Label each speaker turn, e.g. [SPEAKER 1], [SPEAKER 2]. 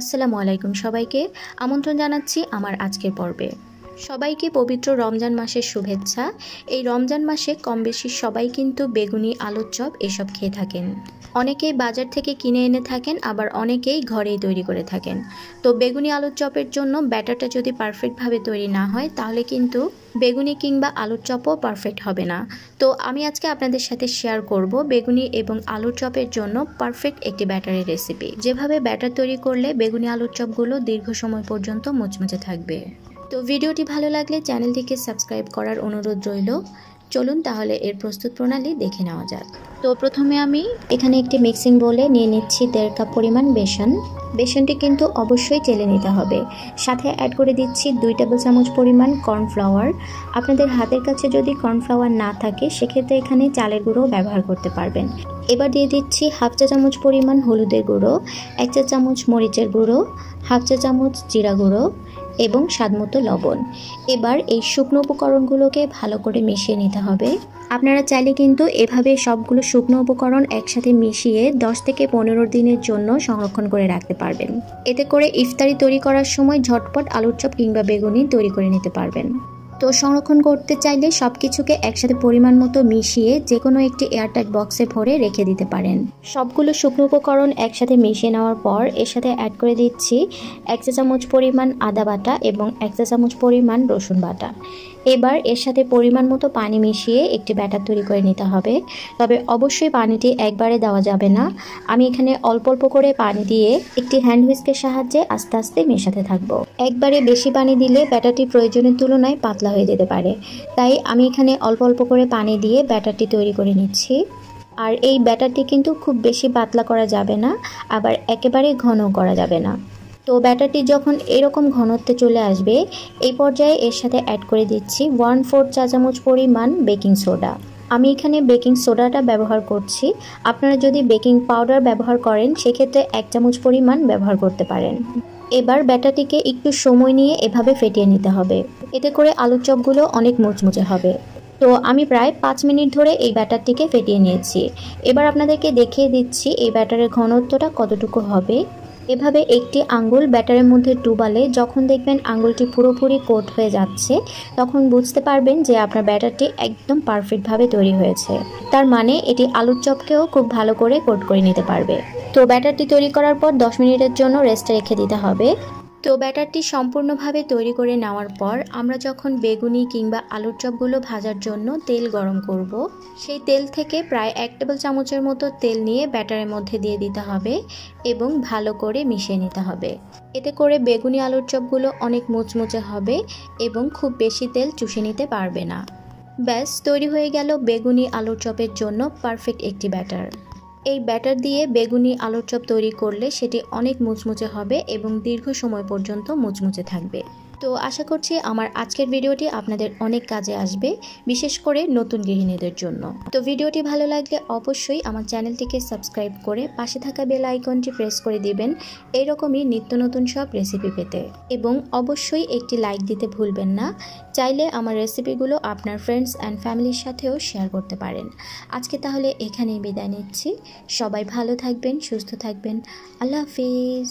[SPEAKER 1] আসসালামু আলাইকুম সবাইকে আমন্ত্রণ জানাচ্ছি আমার আজকের পর্বে। সবাইকে পবিত্র রমজান মাসের শুভেচ্ছা। এই রমজান মাসে কম বেশি সবাই কিন্তু বেগুনি, আলুর চপ এসব খেয়ে থাকেন। অনেকেই বাজার থেকে কিনে এনে থাকেন, আবার অনেকেই ঘরেই তৈরি করে থাকেন। তো বেগুনি আলুর চপের জন্য ব্যাটারটা যদি পারফেক্টভাবে তৈরি না হয় তাহলে কিন্তু বেগুনি কিংবা আলুর চপও পারফেক্ট হবে না। তো আমি আজকে আপনাদের সাথে শেয়ার করব বেগুনি এবং আলুর চপের জন্য পারফেক্ট একটি ব্যাটারের রেসিপি, যেভাবে ব্যাটার তৈরি করলে বেগুনি আলুর চপগুলো দীর্ঘ সময় পর্যন্ত মুচমুচে থাকবে। তো ভিডিওটি ভালো লাগলে চ্যানেলটিকে সাবস্ক্রাইব করার অনুরোধ রইল। চলুন তাহলে এর প্রস্তুত প্রণালী দেখে নেওয়া যাক। তো প্রথমে আমি এখানে একটি মিক্সিং বোলে নিয়ে নিচ্ছি 1.5 কাপ পরিমাণ বেসন। বেসনটি কিন্তু অবশ্যই চেলে নিতে হবে। সাথে অ্যাড করে দিচ্ছি 2 টেবিল চামচ পরিমাণ কর্নফ্লাওয়ার। আপনাদের হাতের কাছে যদি কর্নফ্লাওয়ার না থাকে সেক্ষেত্রে এখানে চালের গুঁড়ো ব্যবহার করতে পারবেন। এবার দিয়ে দিচ্ছি 1/2 চা চামচ পরিমাণ হলুদের গুঁড়ো, 1 চা চামচ মরিচের গুঁড়ো, 1/2 চা চামচ জিরা গুঁড়ো এবং স্বাদমতো লবণ। এবার এই শুকনো উপকরণগুলোকে ভালো করে মিশিয়ে নিতে হবে। আপনারা চাইলে কিন্তু এভাবে সবগুলো শুকনো উপকরণ একসাথে মিশিয়ে 10 থেকে 15 দিনের জন্য সংরক্ষণ করে রাখতে পারবেন। এতে করে ইফতারি তৈরি করার সময় ঝটপট আলুর চপ কিংবা বেগুনি তৈরি করে নিতে পারবেন। তো সংরক্ষণ করতে চাইলে সব কিছুকে একসাথে পরিমাণ মতো মিশিয়ে যে কোনো একটি এয়ারটাইট বক্সে ভরে রেখে দিতে পারেন। সবগুলো শুকনো উপকরণ একসাথে মিশিয়ে নেওয়ার পর এর সাথে অ্যাড করে দিচ্ছি 1 চা চামচ পরিমাণ আদা বাটা এবং 1 চা চামচ পরিমাণ রসুন বাটা। এবার এর সাথে পরিমাণ মতো পানি মিশিয়ে একটি ব্যাটার তৈরি করে নিতে হবে। তবে অবশ্যই পানিটি একবারে দেওয়া যাবে না। আমি এখানে অল্প অল্প করে পানি দিয়ে একটি হ্যান্ড হুইস্কের সাহায্যে আস্তে আস্তে মেশাতে থাকবো। একবারে বেশি পানি দিলে ব্যাটারটি প্রয়োজনের তুলনায় পাতলা হয়ে যেতে পারে। তাই আমি এখানে অল্প অল্প করে পানি দিয়ে ব্যাটারটি তৈরি করে নিচ্ছি। আর এই ব্যাটারটি কিন্তু খুব বেশি পাতলা করা যাবে না, আবার একেবারে ঘন করা যাবে না। তো ব্যাটারটি যখন এরকম ঘনত্বে চলে আসবে এই পর্যায়ে এর সাথে অ্যাড করে দিচ্ছি 1/4 চা চামচ পরিমাণ বেকিং সোডা। আমি এখানে বেকিং সোডাটা ব্যবহার করছি। আপনারা যদি বেকিং পাউডার ব্যবহার করেন সেক্ষেত্রে 1 চামচ পরিমাণ ব্যবহার করতে পারেন। এবার ব্যাটারটিকে একটু সময় নিয়ে এভাবে ফেটিয়ে নিতে হবে। এতে করে আলুর চপগুলো অনেক মুচমুচে হবে। তো আমি প্রায় 5 মিনিট ধরে এই ব্যাটারটিকে ফেটিয়ে নিয়েছি। এবার আপনাদেরকে দেখিয়ে দিচ্ছি এই ব্যাটারের ঘনত্বটা কতটুকু হবে। এভাবে একটি আঙ্গুল ব্যাটারের মধ্যে ডুবালে যখন দেখবেন আঙ্গুলটি পুরোপুরি কোট হয়ে যাচ্ছে তখন বুঝতে পারবেন যে আপনার ব্যাটারটি একদম পারফেক্টভাবে তৈরি হয়েছে। তার মানে এটি আলুর চপকেও খুব ভালো করে কোট করে নিতে পারবে। তো ব্যাটারটি তৈরি করার পর 10 মিনিটের জন্য রেস্টে রেখে দিতে হবে। তো ব্যাটারটি সম্পূর্ণভাবে তৈরি করে নেওয়ার পর আমরা যখন বেগুনি কিংবা আলুর চপগুলো ভাজার জন্য তেল গরম করব, সেই তেল থেকে প্রায় 1 টেবিল চামচের মতো তেল নিয়ে ব্যাটারের মধ্যে দিয়ে দিতে হবে এবং ভালো করে মিশিয়ে নিতে হবে। এতে করে বেগুনি আলুর চপগুলো অনেক মুচমুচে হবে এবং খুব বেশি তেল চুষে নিতে পারবে না। ব্যাস তৈরি হয়ে গেল বেগুনি আলুর চপের জন্য পারফেক্ট একটি ব্যাটার। এই ব্যাটার দিয়ে বেগুনি আলুর চপ তৈরি করলে সেটি অনেক মুচমুচে হবে এবং দীর্ঘ সময় পর্যন্ত মুচমুচে থাকবে। তো আশা করছি আমার আজকের ভিডিওটি আপনাদের অনেক কাজে আসবে, বিশেষ করে নতুন গৃহিণীদের জন্য। তো ভিডিওটি ভালো লাগলে অবশ্যই আমার চ্যানেলটিকে সাবস্ক্রাইব করে পাশে থাকা বেল আইকনটি প্রেস করে দিবেন এরকমই নিত্য নতুন সব রেসিপি পেতে। এবং অবশ্যই একটি লাইক দিতে ভুলবেন না। চাইলে আমার রেসিপিগুলো আপনার ফ্রেন্ডস অ্যান্ড ফ্যামিলির সাথেও শেয়ার করতে পারেন। আজকে তাহলে এখানেই বিদায় নিচ্ছি। সবাই ভালো থাকবেন, সুস্থ থাকবেন। আল্লাহ হাফিজ।